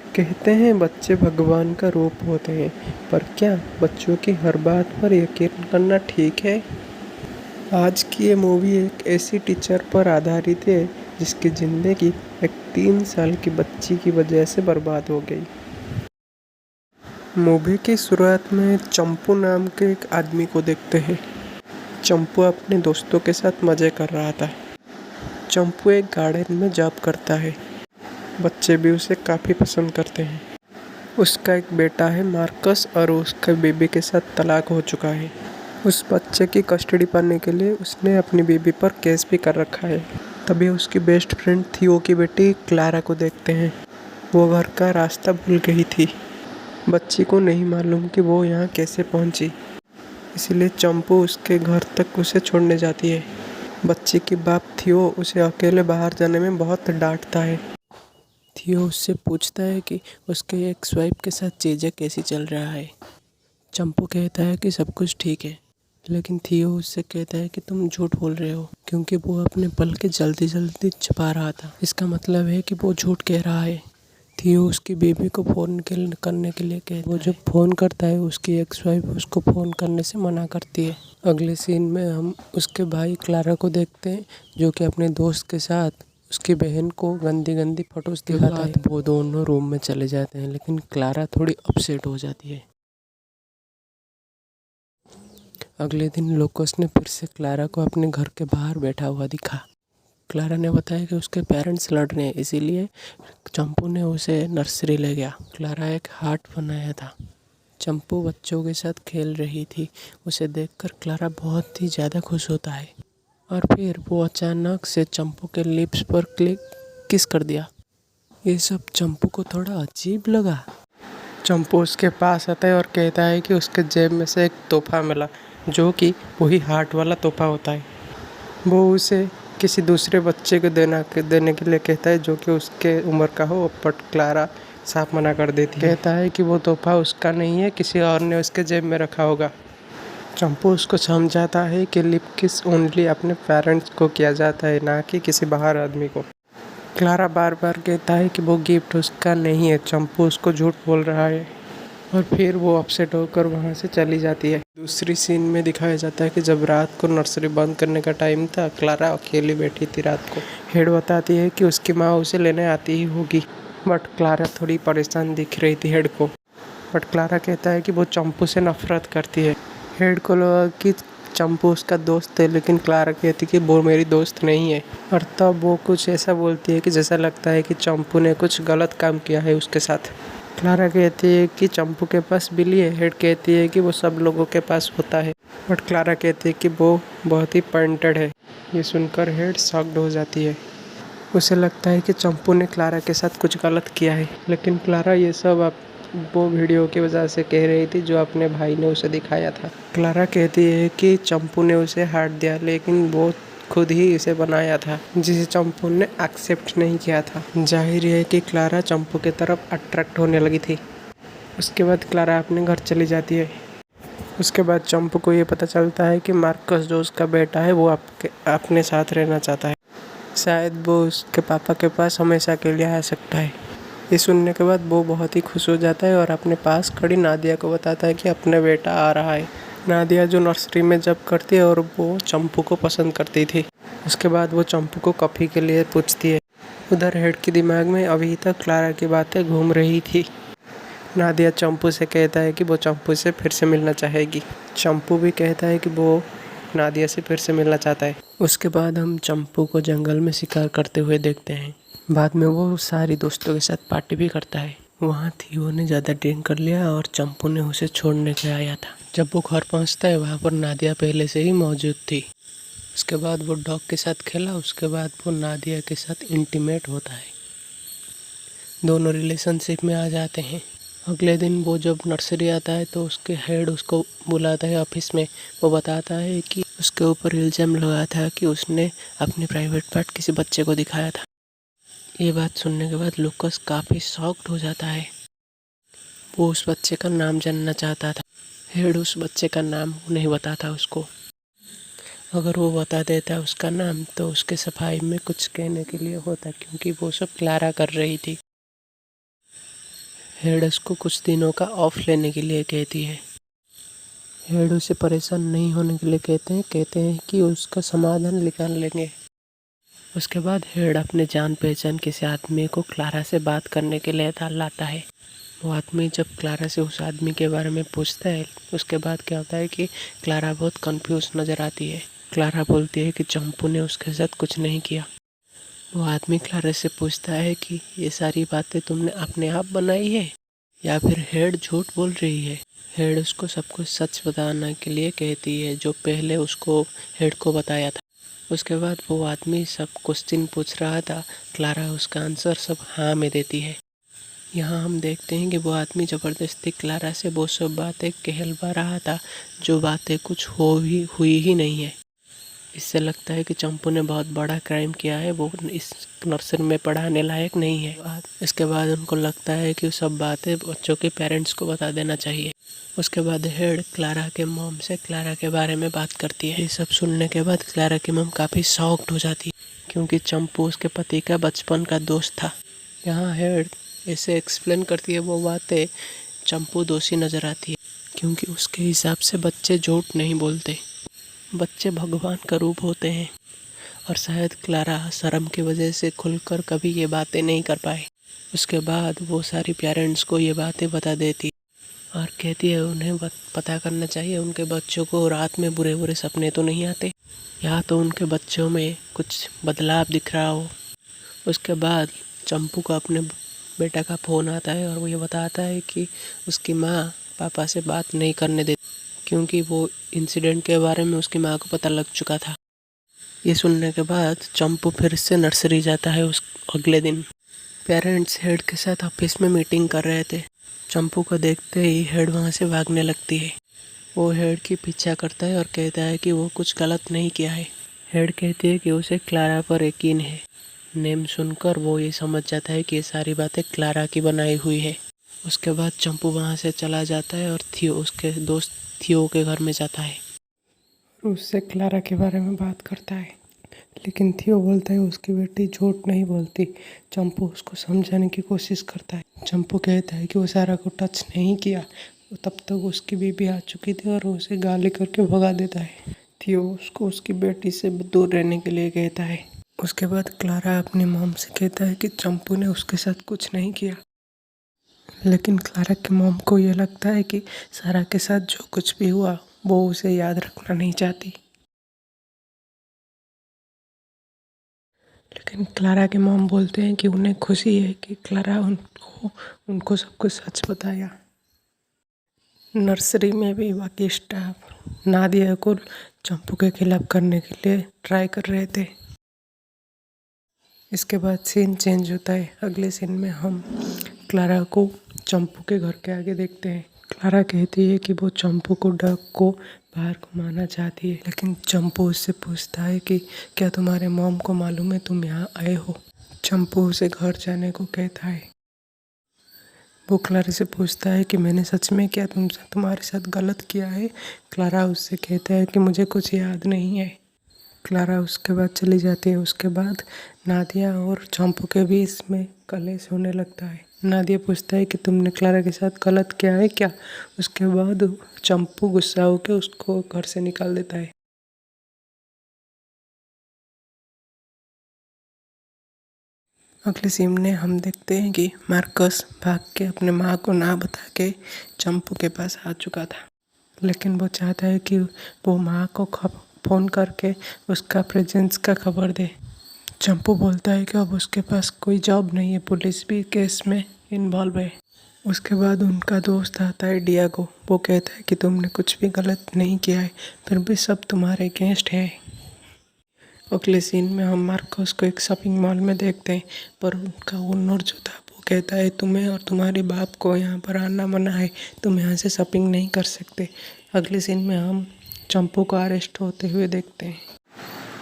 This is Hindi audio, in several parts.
कहते हैं बच्चे भगवान का रूप होते हैं, पर क्या बच्चों की हर बात पर यकीन करना ठीक है? आज की ये मूवी एक ऐसी टीचर पर आधारित है जिसकी ज़िंदगी एक 3 साल की बच्ची की वजह से बर्बाद हो गई। मूवी की शुरुआत में चंपू नाम के एक आदमी को देखते हैं। चंपू अपने दोस्तों के साथ मज़े कर रहा था। चंपू एक गार्डन में जॉब करता है। बच्चे भी उसे काफ़ी पसंद करते हैं। उसका एक बेटा है मार्कस और उसके बेबी के साथ तलाक हो चुका है। उस बच्चे की कस्टडी पाने के लिए उसने अपनी बेबी पर केस भी कर रखा है। तभी उसकी बेस्ट फ्रेंड थियो की बेटी क्लारा को देखते हैं। वो घर का रास्ता भूल गई थी। बच्ची को नहीं मालूम कि वो यहाँ कैसे पहुँची, इसलिए चंपू उसके घर तक उसे छोड़ने जाती है। बच्ची की बाप थियो उसे अकेले बाहर जाने में बहुत डांटता है। थियो उससे पूछता है कि उसके एक्स वाइफ के साथ चीज़ें कैसी चल रहा है। चंपू कहता है कि सब कुछ ठीक है, लेकिन थियो उससे कहता है कि तुम झूठ बोल रहे हो, क्योंकि वो अपने पल के जल्दी जल्दी छुपा रहा था। इसका मतलब है कि वो झूठ कह रहा है। थियो उसकी बेबी को फ़ोन करने के लिए कहता है। वो जब फ़ोन करता है उसकी एक्स वाइफ उसको फ़ोन करने से मना करती है। अगले सीन में हम उसके भाई क्लारा को देखते हैं, जो कि अपने दोस्त के साथ उसकी बहन को गंदी गंदी फोटोज दिखाता है। वो दोनों रूम में चले जाते हैं, लेकिन क्लारा थोड़ी अपसेट हो जाती है। अगले दिन लोकस ने फिर से क्लारा को अपने घर के बाहर बैठा हुआ दिखा। क्लारा ने बताया कि उसके पेरेंट्स लड़ रहे हैं, इसीलिए चंपू ने उसे नर्सरी ले गया। क्लारा एक हार्ट बनाया था। चंपू बच्चों के साथ खेल रही थी। उसे देखकर क्लारा बहुत ही ज़्यादा खुश होता है और फिर वो अचानक से चंपू के लिप्स पर किस कर दिया। ये सब चंपू को थोड़ा अजीब लगा। चंपू उसके पास आता है और कहता है कि उसके जेब में से एक तोहफा मिला, जो कि वही हार्ट वाला तोहफा होता है। वो उसे किसी दूसरे बच्चे को देने के लिए कहता है, जो कि उसके उम्र का हो, बट क्लारा साफ मना कर देती है। कहता है कि वो तोहफा उसका नहीं है, किसी और ने उसके जेब में रखा होगा। चंपू उसको समझाता है कि लिप किस ओनली अपने पेरेंट्स को किया जाता है, ना कि किसी बाहर आदमी को। क्लारा बार बार कहता है कि वो गिफ्ट उसका नहीं है। चंपू उसको झूठ बोल रहा है और फिर वो अपसेट होकर वहाँ से चली जाती है। दूसरी सीन में दिखाया जाता है कि जब रात को नर्सरी बंद करने का टाइम था, क्लारा अकेली बैठी थी रात को। हेड बताती है कि उसकी माँ उसे लेने आती ही होगी, बट क्लारा थोड़ी परेशान दिख रही थी हेड को। बट क्लारा कहता है कि वो चंपू से नफरत करती है। हेड को लगा कि चंपू उसका दोस्त है, लेकिन क्लारा कहती कि वो मेरी दोस्त नहीं है। और तब वो कुछ ऐसा बोलती है कि जैसा लगता है कि चंपू ने कुछ गलत काम किया है उसके साथ। क्लारा कहती है कि चंपू के पास बिल्ली है। हेड कहती है कि वो सब लोगों के पास होता है, बट क्लारा कहती है कि वो बहुत ही पॉइंटेड है। ये सुनकर हेड शॉक्ड हो जाती है। उसे लगता है कि चंपू ने क्लारा के साथ कुछ गलत किया है, लेकिन क्लारा ये सब वो वीडियो की वजह से कह रही थी जो अपने भाई ने उसे दिखाया था। क्लारा कहती है कि चंपू ने उसे हार्ट दिया, लेकिन वो खुद ही इसे बनाया था, जिसे चंपू ने एक्सेप्ट नहीं किया था। जाहिर है कि क्लारा चंपू की तरफ अट्रैक्ट होने लगी थी। उसके बाद क्लारा अपने घर चली जाती है। उसके बाद चंपू को ये पता चलता है कि मार्कस, जो उसका बेटा है, वो अपने साथ रहना चाहता है। शायद वो उसके पापा के पास हमेशा के लिए आ सकता है। ये सुनने के बाद वो बहुत ही खुश हो जाता है और अपने पास खड़ी नादिया को बताता है कि अपना बेटा आ रहा है। नादिया जो नर्सरी में जॉब करती है और वो चंपू को पसंद करती थी। उसके बाद वो चंपू को कॉफ़ी के लिए पूछती है। उधर हेड के दिमाग में अभी तक क्लारा की बातें घूम रही थी। नादिया चंपू से कहता है कि वो चंपू से फिर से मिलना चाहेगी। चंपू भी कहता है कि वो नादिया से फिर से मिलना चाहता है। उसके बाद हम चंपू को जंगल में शिकार करते हुए देखते हैं। बाद में वो सारी दोस्तों के साथ पार्टी भी करता है। वहाँ थियो ने ज़्यादा ड्रिंक कर लिया और चंपू ने उसे छोड़ने के आया था। जब वो घर पहुँचता है, वहाँ पर नादिया पहले से ही मौजूद थी। उसके बाद वो डॉग के साथ खेला। उसके बाद वो नादिया के साथ इंटीमेट होता है। दोनों रिलेशनशिप में आ जाते हैं। अगले दिन वो जब नर्सरी आता है तो उसके हेड उसको बुलाता है ऑफिस में। वो बताता है कि उसके ऊपर इल्ज़ाम लगा था कि उसने अपनी प्राइवेट पार्ट किसी बच्चे को दिखाया था। ये बात सुनने के बाद लूकस काफ़ी शॉक्ड हो जाता है। वो उस बच्चे का नाम जानना चाहता था। हेड उस बच्चे का नाम नहीं बताता उसको। अगर वो बता देता उसका नाम तो उसके सफाई में कुछ कहने के लिए होता, क्योंकि वो सब क्लारा कर रही थी। हेड उसको कुछ दिनों का ऑफ लेने के लिए कहती है। हेड उसे परेशान नहीं होने के लिए कहते हैं कि उसका समाधान निकाल लेंगे। उसके बाद हेड अपने जान पहचान किसी आदमी को क्लारा से बात करने के लिए लाता है। वो आदमी जब क्लारा से उस आदमी के बारे में पूछता है, उसके बाद क्या होता है कि क्लारा बहुत कंफ्यूज नज़र आती है। क्लारा बोलती है कि चंपू ने उसके साथ कुछ नहीं किया। वो आदमी क्लारा से पूछता है कि ये सारी बातें तुमने अपने आप बनाई है या फिर हेड झूठ बोल रही है। हेड उसको सब कुछ सच बताने के लिए कहती है जो पहले उसको हेड को बताया था। उसके बाद वो आदमी सब क्वेश्चन पूछ रहा था, क्लारा उसका आंसर सब हाँ में देती है। यहाँ हम देखते हैं कि वो आदमी ज़बरदस्ती क्लारा से वो सब बातें कहलवा रहा था जो बातें कुछ हुई ही नहीं है। इससे लगता है कि चंपू ने बहुत बड़ा क्राइम किया है, वो इस नर्सरी में पढ़ाने लायक नहीं है। इसके बाद उनको लगता है कि सब बातें बच्चों के पेरेंट्स को बता देना चाहिए। उसके बाद हेड क्लारा के मॉम से क्लारा के बारे में बात करती है। ये सब सुनने के बाद क्लारा की मॉम काफ़ी शॉक्ड हो जाती है क्योंकि चंपू उसके पति का बचपन का दोस्त था। यहाँ हेड ऐसे एक्सप्लेन करती है वो बातें, चंपू दोषी नज़र आती है क्योंकि उसके हिसाब से बच्चे झूठ नहीं बोलते, बच्चे भगवान का रूप होते हैं। और शायद क्लारा शर्म की वजह से खुलकर कभी ये बातें नहीं कर पाए। उसके बाद वो सारी पेरेंट्स को ये बातें बता देती और कहती है उन्हें पता करना चाहिए उनके बच्चों को रात में बुरे बुरे सपने तो नहीं आते, या तो उनके बच्चों में कुछ बदलाव दिख रहा हो। उसके बाद चंपू को अपने बेटा का फ़ोन आता है और वो ये बताता है कि उसकी माँ पापा से बात नहीं करने देती क्योंकि वो इंसिडेंट के बारे में उसकी माँ को पता लग चुका था। ये सुनने के बाद चंपू फिर से नर्सरी जाता है। उस अगले दिन पेरेंट्स हेड के साथ ऑफिस में मीटिंग कर रहे थे। चंपू को देखते ही हेड वहाँ से भागने लगती है। वो हेड की पीछा करता है और कहता है कि वो कुछ गलत नहीं किया है। हेड कहती है कि उसे क्लारा पर यकीन है। नेम सुनकर वो ये समझ जाता है कि ये सारी बातें क्लारा की बनाई हुई है। उसके बाद चंपू वहाँ से चला जाता है और थियो उसके दोस्त थियो के घर में जाता है। उससे क्लारा के बारे में बात करता है, लेकिन थियो बोलता है उसकी बेटी झूठ नहीं बोलती। चंपू उसको समझाने की कोशिश करता है। चंपू कहता है कि वो सारा को टच नहीं किया, तब तक उसकी बीबी आ चुकी थी और उसे गाली करके भगा देता है। थियो उसको उसकी बेटी से दूर रहने के लिए कहता है। उसके बाद क्लारा अपनी मॉम से कहता है कि चंपू ने उसके साथ कुछ नहीं किया, लेकिन क्लारा की मॉम को ये लगता है कि सारा के साथ जो कुछ भी हुआ वो उसे याद रखना नहीं चाहती। लेकिन क्लारा के मॉम बोलते हैं कि उन्हें खुशी है कि क्लारा उनको सब कुछ सच बताया। नर्सरी में भी बाकी स्टाफ नादिया को चंपू के खिलाफ करने के लिए ट्राई कर रहे थे। इसके बाद सीन चेंज होता है। अगले सीन में हम क्लारा को चंपू के घर के आगे देखते हैं। क्लारा कहती है कि वो चंपू को डक को बाहर घुमाना चाहती है, लेकिन चंपू उससे पूछता है कि क्या तुम्हारे मॉम को मालूम है तुम यहाँ आए हो। चंपू उसे घर जाने को कहता है। वो क्लारा से पूछता है कि मैंने सच में क्या तुम्हारे साथ गलत किया है। क्लारा उससे कहता है कि मुझे कुछ याद नहीं है। क्लारा उसके बाद चली जाती है। उसके बाद नादिया और चंपू के बीच में कलेश होने लगता है। नादिया पूछता है कि तुमने क्लारा के साथ गलत किया है क्या। उसके बाद चंपू गुस्सा होकर उसको घर से निकाल देता है। अगले सीन में हम देखते हैं कि मार्कस भाग के अपने माँ को ना बता के चंपू के पास आ चुका था, लेकिन वो चाहता है कि वो माँ को फ़ोन करके उसका प्रेजेंस का खबर दे। चंपू बोलता है कि अब उसके पास कोई जॉब नहीं है, पुलिस भी केस में इन्वॉल्व है। उसके बाद उनका दोस्त आता है डियागो। वो कहता है कि तुमने कुछ भी गलत नहीं किया है, फिर भी सब तुम्हारे अगेंस्ट है। अगले सीन में हम मार्कस को एक शॉपिंग मॉल में देखते हैं, पर उनका ओनर जो था वो कहता है तुम्हें और तुम्हारे बाप को यहाँ पर आना मना है, तुम यहाँ से शॉपिंग नहीं कर सकते। अगले सीन में हम चंपू को अरेस्ट होते हुए देखते हैं।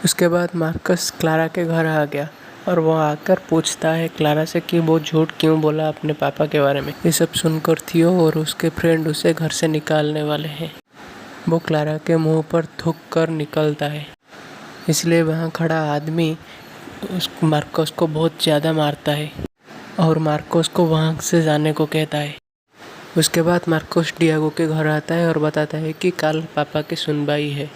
उसके बाद मार्कस क्लारा के घर आ गया और वो आकर पूछता है क्लारा से कि वो झूठ क्यों बोला अपने पापा के बारे में। ये सब सुनकर थियो और उसके फ्रेंड उसे घर से निकालने वाले हैं। वो क्लारा के मुंह पर थूक कर निकलता है, इसलिए वहाँ खड़ा आदमी उस मार्कस को बहुत ज़्यादा मारता है। और मार्कोस को वहाँ से जाने को कहता है। उसके बाद मार्कोस डियागो के घर आता है और बताता है कि कल पापा की सुनवाई है।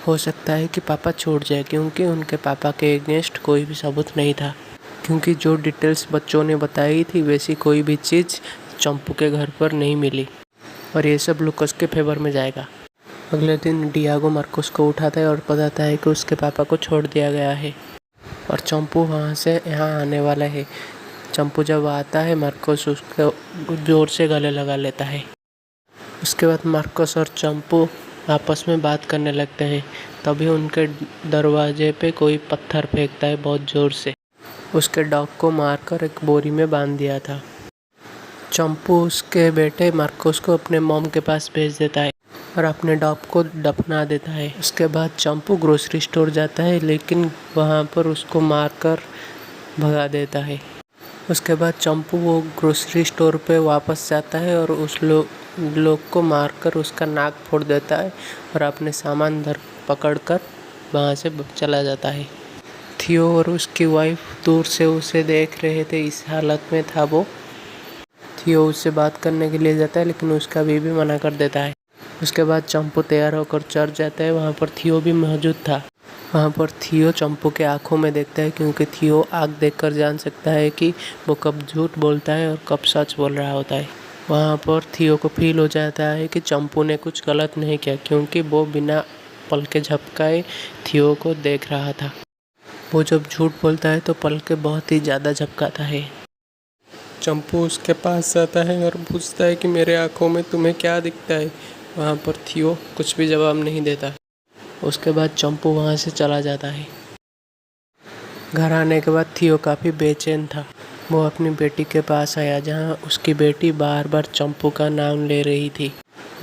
हो सकता है कि पापा छोड़ जाए क्योंकि उनके पापा के अगेंस्ट कोई भी सबूत नहीं था, क्योंकि जो डिटेल्स बच्चों ने बताई थी वैसी कोई भी चीज़ चंपू के घर पर नहीं मिली और ये सब लूकास के फेवर में जाएगा। अगले दिन डियागो मार्कोस को उठाता है और बताता है कि उसके पापा को छोड़ दिया गया है और चंपू वहाँ से यहाँ आने वाला है। चंपू जब आता है मार्कोस उसको जोर से गले लगा लेता है। उसके बाद मार्कोस और चंपू आपस में बात करने लगते हैं। तभी उनके दरवाजे पे कोई पत्थर फेंकता है बहुत ज़ोर से। उसके डॉग को मारकर एक बोरी में बांध दिया था। चंपू उसके बेटे मार्कोस को अपने मॉम के पास भेज देता है और अपने डॉग को दफना देता है। उसके बाद चंपू ग्रोसरी स्टोर जाता है, लेकिन वहाँ पर उसको मारकर भगा देता है। उसके बाद चंपू वो ग्रोसरी स्टोर पे वापस जाता है और उस लोग को मारकर उसका नाक फोड़ देता है और अपने सामान पकड़कर वहाँ से चला जाता है। थियो और उसकी वाइफ दूर से उसे देख रहे थे, इस हालत में था वो। थियो उससे बात करने के लिए जाता है लेकिन उसका बीवी मना कर देता है। उसके बाद चंपू तैयार होकर चर्च जाता है। वहाँ पर थियो भी मौजूद था। वहाँ पर थियो चंपू के आंखों में देखता है, क्योंकि थियो आँख देखकर जान सकता है कि वो कब झूठ बोलता है और कब सच बोल रहा होता है। वहाँ पर थियो को फील हो जाता है कि चंपू ने कुछ गलत नहीं किया, क्योंकि वो बिना पलके झपकाए थियो को देख रहा था। वो जब झूठ बोलता है तो पलके बहुत ही ज़्यादा झपकाता है। चंपू उसके पास जाता है और पूछता है कि मेरे आँखों में तुम्हें क्या दिखता है। वहाँ पर थियो कुछ भी जवाब नहीं देता। उसके बाद चंपू वहाँ से चला जाता है। घर आने के बाद थियो काफ़ी बेचैन था। वो अपनी बेटी के पास आया, जहाँ उसकी बेटी बार बार चंपू का नाम ले रही थी।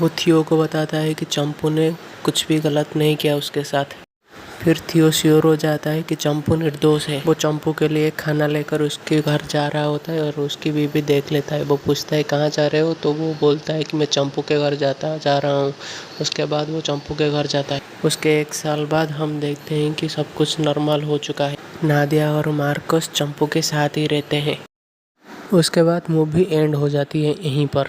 वो थियो को बताता है कि चंपू ने कुछ भी गलत नहीं किया उसके साथ। फिर थियो श्योर हो जाता है कि चंपू निर्दोष है। वो चंपू के लिए खाना लेकर उसके घर जा रहा होता है और उसकी बीवी देख लेता है। वो पूछता है कहाँ जा रहे हो, तो वो बोलता है कि मैं चंपू के घर जा रहा हूँ। उसके बाद वो चंपू के घर जाता है। उसके 1 साल बाद हम देखते हैं कि सब कुछ नॉर्मल हो चुका है। नादिया और मार्कोस चंपू के साथ ही रहते हैं। उसके बाद मूवी एंड हो जाती है यहीं पर।